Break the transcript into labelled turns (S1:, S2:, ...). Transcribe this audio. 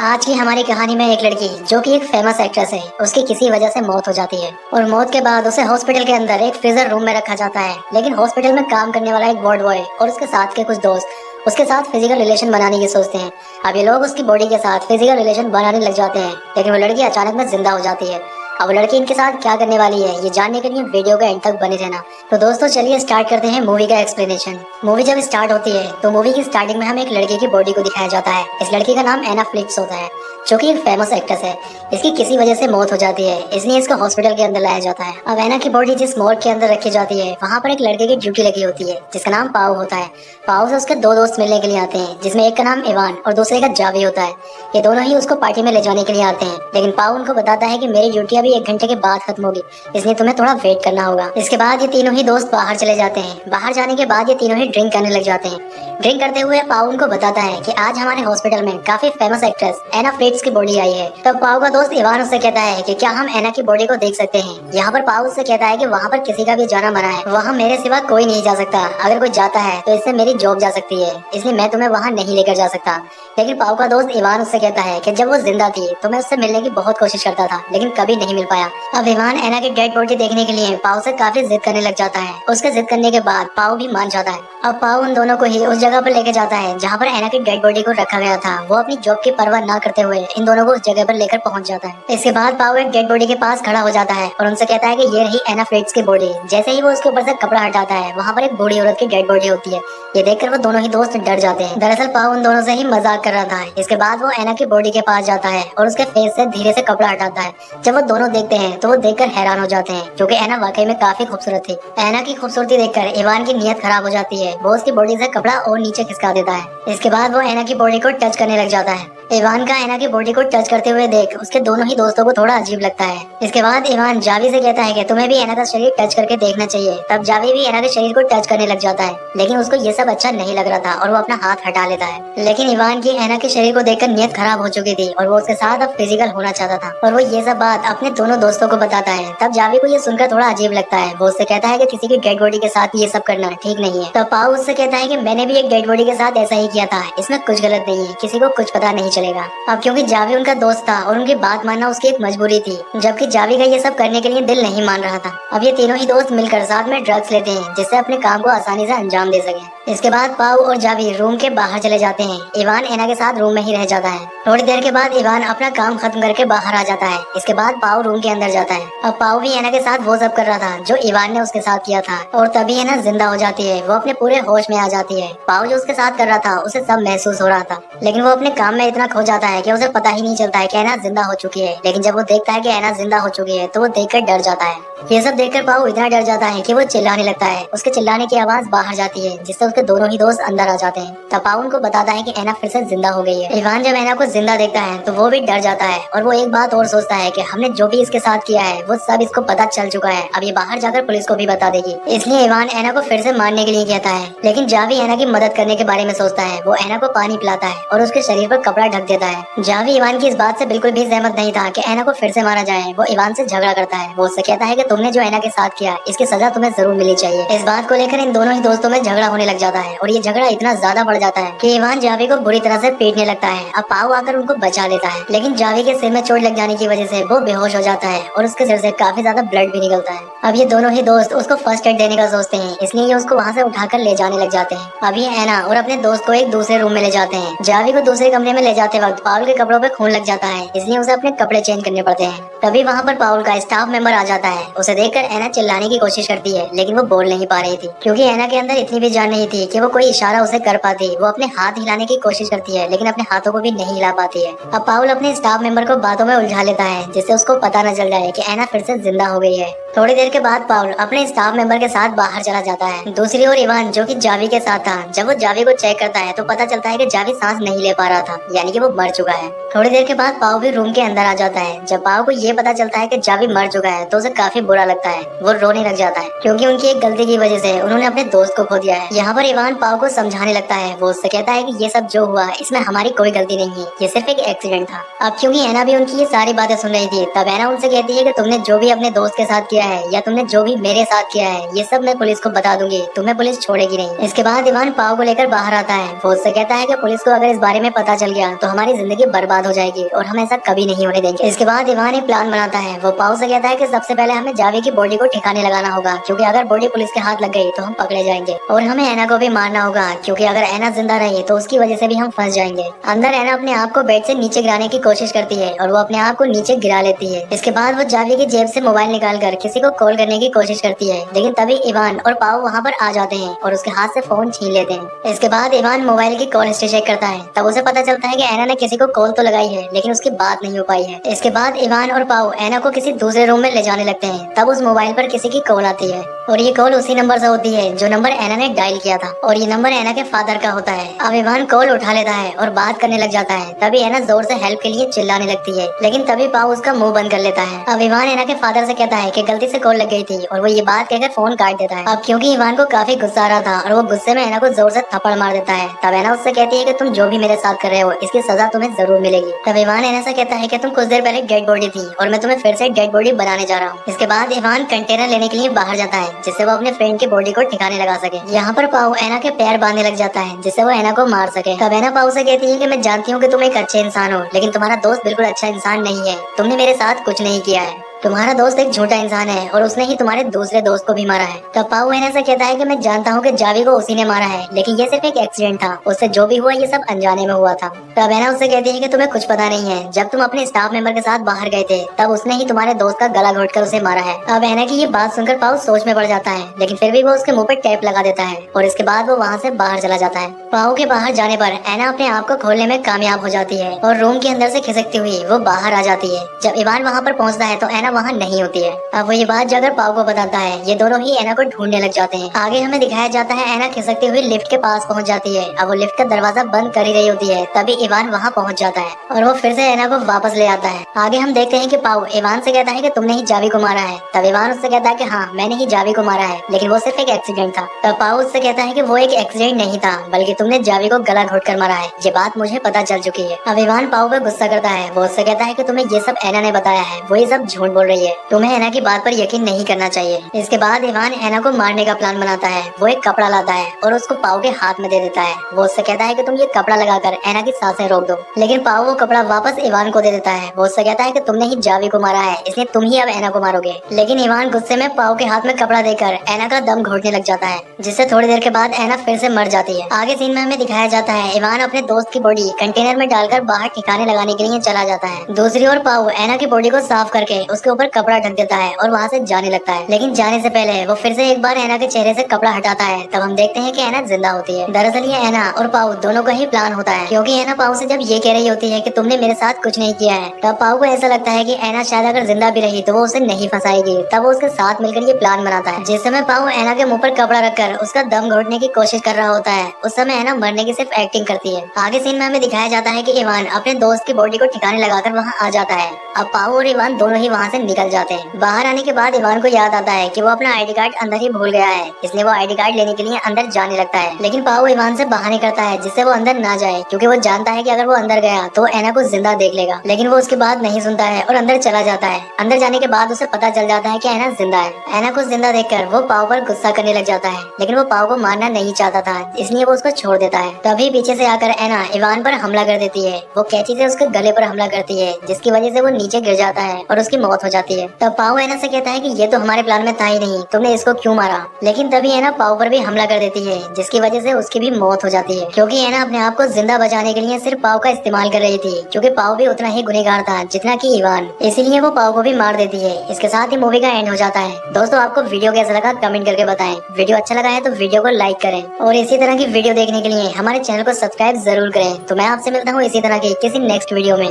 S1: आज की हमारी कहानी में एक लड़की जो कि एक फेमस एक्ट्रेस है, उसकी किसी वजह से मौत हो जाती है और मौत के बाद उसे हॉस्पिटल के अंदर एक फ्रीजर रूम में रखा जाता है। लेकिन हॉस्पिटल में काम करने वाला एक वार्ड बॉय और उसके साथ के कुछ दोस्त उसके साथ फिजिकल रिलेशन बनाने की सोचते हैं। अब ये लोग उसकी बॉडी के साथ फिजिकल रिलेशन बनाने लग जाते हैं, लेकिन वो लड़की अचानक में जिंदा हो जाती है। अब वो लड़की इनके साथ क्या करने वाली है, ये जानने के लिए वीडियो के एंड तक बने रहना। तो दोस्तों चलिए स्टार्ट करते हैं मूवी का एक्सप्लेनेशन। मूवी जब स्टार्ट होती है तो मूवी की स्टार्टिंग में हमें एक लड़की की बॉडी को दिखाया जाता है। इस लड़की का नाम एना फ्लिक्स होता है, जो कि एक फेमस एक्ट्रेस है। इसकी किसी वजह से मौत हो जाती है, इसलिए इसको हॉस्पिटल के अंदर लाया जाता है। अब एना की बॉडी जिस मॉर्ग के अंदर रखी जाती है, वहाँ पर एक लड़के की ड्यूटी लगी होती है जिसका नाम पाओ होता है। पाओ से उसके दो दोस्त मिलने के लिए आते हैं, जिसमें एक का नाम इवान और दूसरे का जावी होता है। ये दोनों ही उसको पार्टी में ले जाने के लिए आते हैं, लेकिन पाओ उनको बताता है कि मेरी ड्यूटी अभी 1 घंटे के बाद खत्म होगी, इसलिए तुम्हें थोड़ा वेट करना होगा। इसके बाद ये तीनों ही दोस्त बाहर चले जाते हैं। बाहर जाने के बाद ये तीनों ही ड्रिंक करने लग जाते हैं। ड्रिंक करते हुए पाओ उनको बताता है कि आज हमारे हॉस्पिटल में काफी फेमस एक्ट्रेस एना फ्लिक्स की बॉडी आई है। तब पाओ का दोस्त इवान उससे कहता है कि क्या हम एना की बॉडी को देख सकते हैं। यहाँ पर पाओ उससे कहता है कि वहाँ पर किसी का भी जाना मना है, वहाँ मेरे सिवा कोई नहीं जा सकता। अगर कोई जाता है तो इससे मेरी जॉब जा सकती है, इसलिए मैं तुम्हें वहाँ नहीं लेकर जा सकता। लेकिन पाओ का दोस्त इवान उससे कहता है कि जब वो जिंदा थी तो मैं उससे मिलने की बहुत कोशिश करता था, लेकिन कभी नहीं मिल पाया। अब इवान एना की डेड बॉडी देखने के लिए पाओ से काफी जिद करने लग जाता है। उसके जिद करने के बाद पाओ भी मान जाता है। अब पाओ उन दोनों को ही उस जगह पर लेकर जाता है जहाँ पर एना की डेड बॉडी को रखा गया था। वो अपनी जॉब की परवाह ना करते हुए इन दोनों को उस जगह पर लेकर पहुंच जाता है। इसके बाद पाओ एक डेड बॉडी के पास खड़ा हो जाता है और उनसे कहता है कि ये रही एना फ्लिक्स की बॉडी। जैसे ही वो उसके ऊपर से कपड़ा हटाता है, वहाँ पर एक बूढ़ी औरत की डेड बॉडी होती है। ये देखकर वो दोनों ही दोस्त डर जाते हैं। दरअसल पाओ उन दोनों से ही मजाक कर रहा था। इसके बाद वो एना की बॉडी के पास जाता है और उसके फेस से धीरे से कपड़ा हटाता है। जब वो दोनों देखते हैं तो वो देखकर हैरान हो जाते हैं, क्योंकि एना वाकई में काफी खूबसूरत थी। एना की खूबसूरती देखकर इवान की नीयत खराब हो जाती है। वो उसकी बॉडी से कपड़ा और नीचे खिसका देता है। इसके बाद वो एना की बॉडी को टच करने लग जाता है। इवान का एना की बॉडी को टच करते हुए देख उसके दोनों ही दोस्तों को थोड़ा अजीब लगता है। इसके बाद इवान जावी से कहता है कि तुम्हें भी एना का शरीर टच करके देखना चाहिए। तब जावी भी एना के शरीर को टच करने लग जाता है, लेकिन उसको ये सब अच्छा नहीं लग रहा था और वो अपना हाथ हटा लेता है। लेकिन इवान की एना के शरीर को देखकर नीयत खराब हो चुकी थी और वो उसके साथ अब फिजिकल होना चाहता था, और वो ये सब बात अपने दोनों दोस्तों को बताता है। तब जावी को ये सुनकर थोड़ा अजीब लगता है। वो उससे कहता है कि किसी की डेड बॉडी के साथ ये सब करना ठीक नहीं है। तब पाओ उससे कहता है कि मैंने भी एक डेड बॉडी के साथ ऐसा ही किया था, इसमें कुछ गलत नहीं है, किसी को कुछ पता नहीं चलेगा। अब क्योंकि जावी उनका दोस्त था और उनकी बात मानना उसकी एक मजबूरी थी, जबकि जावी का ये सब करने के लिए दिल नहीं मान रहा था। अब ये तीनों ही दोस्त मिलकर साथ में ड्रग्स लेते हैं, जिससे अपने काम को आसानी से अंजाम दे सके। इसके बाद पाओ और जावी रूम के बाहर चले जाते हैं। इवान एना के साथ रूम में ही रह जाता है। थोड़ी देर के बाद इवान अपना काम खत्म करके बाहर आ जाता है। इसके बाद पाओ रूम के अंदर जाता है। अब पाओ भी एना के साथ वो सब कर रहा था जो इवान ने उसके साथ किया था, और तभी एना जिंदा हो जाती है। वो अपने पूरे होश में आ जाती है। पाओ जो उसके साथ कर रहा था उसे सब महसूस हो रहा था, लेकिन वो अपने काम में इतना खो जाता है कि उसे पता ही नहीं चलता है कि एना जिंदा हो चुकी है। लेकिन जब वो देखता है कि एना जिंदा हो चुकी है तो वो देखकर डर जाता है। ये सब देखकर पाओ इतना डर जाता है कि वो चिल्लाने लगता है। उसके चिल्लाने की आवाज बाहर जाती है, जिससे उसके दोनों ही दोस्त अंदर आ जाते हैं। तब पाओ उनको बताता है कि एना फिर से जिंदा हो गई है। इवान जब एना को जिंदा देखता है तो वो भी डर जाता है, और वो एक बात और सोचता है कि हमने जो भी इसके साथ किया है वो सब इसको पता चल चुका है। अब ये बाहर जाकर पुलिस को भी बता देगी, इसलिए इवान एना को फिर से मारने के लिए कहता है। लेकिन जावी एना की मदद करने के बारे में सोचता है। वो एना को पानी पिलाता है और उसके शरीर पर कपड़ा ढक देता है। जावी इवान की इस बात से बिल्कुल भी सहमत नहीं था कि एना को फिर से मारा जाए। वो इवान से झगड़ा करता है। वो उससे कहता है कि तुमने जो एना के साथ किया इसकी सजा तुम्हें जरूर मिलनी चाहिए। इस बात को लेकर इन दोनों ही दोस्तों में झगड़ा होने लग जाता है, और ये झगड़ा इतना ज्यादा बढ़ जाता है कि इवान जावी को बुरी तरह से पीटने लगता है। अब पाओ आकर उनको बचा लेता है, लेकिन जावी के सिर में चोट लग जाने की वजह से वो बेहोश हो जाता है और उसके सिर से काफी ज्यादा ब्लड भी निकलता है। अब ये दोनों ही दोस्त उसको फर्स्ट एड देने का सोचते हैं, इसलिए ये उसको वहाँ से उठाकर ले जाने लग जाते हैं। अब ये एना और अपने दोस्त को एक दूसरे रूम में ले जाते हैं। जावी को दूसरे कमरे में ले जाते वक्त पाउल के कपड़ों पे खून लग जाता है, इसलिए उसे अपने कपड़े चेंज करने पड़ते हैं। तभी वहाँ पर पाउल का स्टाफ मेंबर आ जाता है। उसे देखकर एना चिल्लाने की कोशिश करती है, लेकिन वो बोल नहीं पा रही थी, क्योंकि एना के अंदर इतनी भी जान नहीं थी कि वो कोई इशारा उसे कर पाती। वो अपने हाथ हिलाने की कोशिश करती है, लेकिन अपने हाथों को भी नहीं हिला पाती है। अब पाउल अपने स्टाफ मेंबर को बातों में उलझा लेता है, जिससे उसको पता न चल जाए कि एना फिर से जिंदा हो गई है। थोड़ी देर के बाद पाउल अपने स्टाफ मेंबर के साथ बाहर चला जाता है। दूसरी ओर इवान जो कि जावी के साथ था, जब वो जावी को चेक करता है तो पता चलता है कि जावी सांस नहीं ले पा रहा था, यानी कि वो मर चुका है। थोड़ी देर के बाद पाओ भी रूम के अंदर आ जाता है। जब पाओ को ये पता चलता है कि जावी मर चुका है तो उसे काफी बुरा लगता है। वो रोने लग जाता है, क्योंकि उनकी एक गलती की वजह से उन्होंने अपने दोस्त को खो दिया है। यहाँ पर इवान पाओ को समझाने लगता है। वो उससे कहता है कि ये सब जो हुआ इसमें हमारी कोई गलती नहीं है, ये सिर्फ एक एक्सीडेंट था। अब क्योंकि एना भी उनकी ये सारी बातें सुन रही थी, तब एना उनसे कहती है कि तुमने जो भी अपने दोस्त के साथ किया किया है या तुमने जो भी मेरे साथ किया है, ये सब मैं पुलिस को बता दूंगी, तुम्हें पुलिस छोड़ेगी नहीं। इसके बाद इवान पाओ को लेकर बाहर आता है। वो उससे कहता है कि पुलिस को अगर इस बारे में पता चल गया तो हमारी जिंदगी बर्बाद हो जाएगी और हम ऐसा कभी नहीं होने देंगे। इसके बाद इवान एक प्लान बनाता है। वो पाओ से कहता है कि सबसे पहले हमें जावी की बॉडी को ठिकाने लगाना होगा, क्योंकि अगर बॉडी पुलिस के हाथ लग गई तो हम पकड़े जाएंगे। और हमें ऐना को भी मारना होगा, क्योंकि अगर ऐना जिंदा रही तो उसकी वजह से भी हम फंस जाएंगे। अंदर ऐना अपने आप को बेड से नीचे गिराने की कोशिश करती है और वो अपने आप को नीचे गिरा लेती है। इसके बाद वो जावी की जेब से मोबाइल निकालकर किसी को कॉल करने की कोशिश करती है, लेकिन तभी इवान और पाओ वहाँ पर आ जाते हैं और उसके हाथ से फोन छीन लेते हैं। इसके बाद इवान मोबाइल की कॉल हिस्ट्री चेक करता है। तब उसे पता चलता है कि ऐना ने किसी को कॉल तो लगाई है, लेकिन उसकी बात नहीं हो पाई है। इसके बाद इवान और पाओ ऐना को किसी दूसरे रूम में ले जाने लगते हैं। तब उस मोबाइल पर किसी की कॉल आती है और ये कॉल उसी नंबर से होती है जो नंबर ऐना ने डायल किया था, और ये नंबर ऐना के फादर का होता है। अब इवान कॉल उठा लेता है और बात करने लग जाता है। तभी ऐना जोर से हेल्प के लिए चिल्लाने लगती है, लेकिन तभी पाओ उसका मुंह बंद कर लेता है। अब इवान ऐना के फादर से कहता है कि गलती से कॉल लग गई थी, और वो ये बात कहकर फोन काट देता है। अब क्योंकि इवान को काफी गुस्सा आ रहा था और वो गुस्से में ऐना को जोर से थप्पड़ मार देता है। तब ऐना उससे कहती है कि तुम जो भी मेरे साथ कर रहे हो इसकी सजा तुम्हें जरूर मिलेगी। तब इवान ऐना से कहता है कि तुम कुछ देर पहले डेड बॉडी थी और मैं तुम्हें फिर से डेड बॉडी बनाने जा रहा हूँ। इसके बाद इवान कंटेनर लेने के लिए बाहर जाता है, जिससे वो अपने फ्रेंड की बॉडी को ठिकाने लगा सके। यहाँ पर पाओ ऐना के पैर बांधने लग जाता है, जिससे वो ऐना को मार सके। तब ऐना पाओ से कहती है कि मैं जानती हूँ कि तुम एक अच्छे इंसान हो, लेकिन तुम्हारा दोस्त बिल्कुल अच्छा इंसान नहीं है। तुमने मेरे साथ कुछ नहीं किया है। तुम्हारा दोस्त एक झूठा इंसान है और उसने ही तुम्हारे दूसरे दोस्त को भी मारा है। तब पाओ ऐना से कहता है कि मैं जानता हूँ कि जावी को उसी ने मारा है, लेकिन ये सिर्फ एक एक्सीडेंट था, उससे जो भी हुआ ये सब अनजाने में हुआ था। तब ऐना उससे कहती है कि तुम्हें कुछ पता नहीं है, जब तुम अपने स्टाफ मेंबर के साथ बाहर गए थे तब उसने ही तुम्हारे दोस्त का गला घोटकर उसे मारा है। अब ऐना की ये बात सुनकर पाओ सोच में पड़ जाता है, लेकिन फिर भी वो उसके मुंह पे टेप लगा देता है और इसके बाद वो वहाँ से बाहर चला जाता है। पाओ के बाहर जाने पर ऐना अपने आप को खोलने में कामयाब हो जाती है और रूम के अंदर से खिसकती हुई वो बाहर आ जाती है। जब इवान वहाँ पर पहुँचता है तो ऐना वहाँ नहीं होती है। अब वो ये बात जाकर पाओ को बताता है। ये दोनों ही ऐना को ढूंढने लग जाते हैं। आगे हमें दिखाया जाता है ऐना खिसकती हुई लिफ्ट के पास पहुंच जाती है। अब वो लिफ्ट का दरवाजा बंद कर ही रही होती है, तभी इवान वहां पहुंच जाता है और वो फिर से ऐना को वापस ले आता है। आगे हम देखते हैं कि पाओ इवान से कहता है कि तुमने ही जावी को मारा है। तब इवान उससे कहता है कि हाँ मैंने ही जावी को मारा है, लेकिन वो सिर्फ एक एक्सीडेंट था। तब पाओ उससे कहता है कि वो एक एक्सीडेंट नहीं था, बल्कि तुमने जावी को गला घोट कर मारा है। ये बात मुझे पता चल चुकी है। अब इवान पाओ पे गुस्सा करता है। वो उससे कहता है कि तुम्हें ये सब ऐना ने बताया है, वो ये सब झूठ बोल रही है, तुम्हें ऐना की बात पर यकीन नहीं करना चाहिए। इसके बाद इवान ऐना को मारने का प्लान बनाता है। वो एक कपड़ा लाता है और उसको पाओ के हाथ में दे देता है। वो उससे कहता है कि तुम ये कपड़ा लगाकर ऐना की सांसें रोक दो, लेकिन पाओ वो कपड़ा वापस इवान को दे देता है। वो उससे कहता है कि तुमने ही जावी को मारा है, इसलिए तुम ही अब ऐना को मारोगे। लेकिन इवान गुस्से में पाओ के हाथ में कपड़ा देकर ऐना का दम घोटने लग जाता है, जिससे थोड़ी देर के बाद ऐना फिर से मर जाती है। आगे सीन में हमें दिखाया जाता है इवान अपने दोस्त की बॉडी कंटेनर में डालकर बाहर ठिकाने लगाने के लिए चला जाता है। दूसरी ओर पाओ ऐना की बॉडी को साफ करके उसके ऊपर कपड़ा ढक देता है और वहाँ से जाने लगता है। लेकिन जाने से पहले वो फिर से एक बार ऐना के चेहरे से कपड़ा हटाता है। तब हम देखते हैं कि ऐना जिंदा होती है। दरअसल ये ऐना और पाओ दोनों का ही प्लान होता है, क्योंकि ऐना पाओ से जब ये कह रही होती है कि तुमने मेरे साथ कुछ नहीं किया है, तब पाओ को ऐसा लगता है कि ऐना शायद अगर जिंदा भी रही तो वो उसे नहीं फंसाएगी। तब वो उसके साथ मिलकर ये प्लान बनाता है। जिस समय पाओ ऐना के मुंह पर कपड़ा रखकर उसका दम घोटने की कोशिश कर रहा होता है, उस समय ऐना मरने की सिर्फ एक्टिंग करती है। आगे सीन में हमें दिखाया जाता है कि इवान अपने दोस्त की बॉडी को ठिकाने लगाकर वहाँ आ जाता है। अब पाओ और इवान दोनों ही वहाँ से निकल जाते हैं। बाहर आने के बाद इवान को याद आता है कि वो अपना आईडी कार्ड अंदर ही भूल गया है, इसलिए वो आईडी कार्ड लेने के लिए अंदर जाने लगता है। लेकिन पाओ इवान से बहाने करता है जिससे वो अंदर ना जाए, क्योंकि वो जानता है कि अगर वो अंदर गया तो ऐना को जिंदा देख लेगा। लेकिन वो उसकी बात नहीं सुनता है और अंदर चला जाता है। अंदर जाने के बाद उसे पता चल जाता है कि ऐना जिंदा है। ऐना को जिंदा देखकर वो पाओ पर गुस्सा करने लग जाता है, लेकिन वो पाओ को मारना नहीं चाहता था, इसलिए वो उसको छोड़ देता है। तभी पीछे से आकर ऐना इवान पर हमला कर देती है। वो कैंची से उसके गले पर हमला करती है, जिसकी वजह से वो नीचे गिर जाता है और उसकी मौत हो जाती है। तब पाओ ऐना से कहता है कि ये तो हमारे प्लान में था ही नहीं, तुमने इसको क्यों मारा। लेकिन तभी ऐना पाओ पर भी हमला कर देती है, जिसकी वजह से उसकी भी मौत हो जाती है, क्योंकि ऐना अपने आप को जिंदा बचाने के लिए सिर्फ पाओ का इस्तेमाल कर रही थी, क्योंकि पाओ भी उतना ही गुनहगार था जितना कि इवान, इसीलिए वो पाओ को भी मार देती है। इसके साथ ही मूवी का एंड हो जाता है। दोस्तों आपको वीडियो कैसा लगा कमेंट करके बताएं। वीडियो अच्छा लगा है तो वीडियो को लाइक करें और इसी तरह की वीडियो देखने के लिए हमारे चैनल को सब्सक्राइब जरूर करें। तो मैं आपसे मिलता हूँ इसी तरह की किसी नेक्स्ट वीडियो में।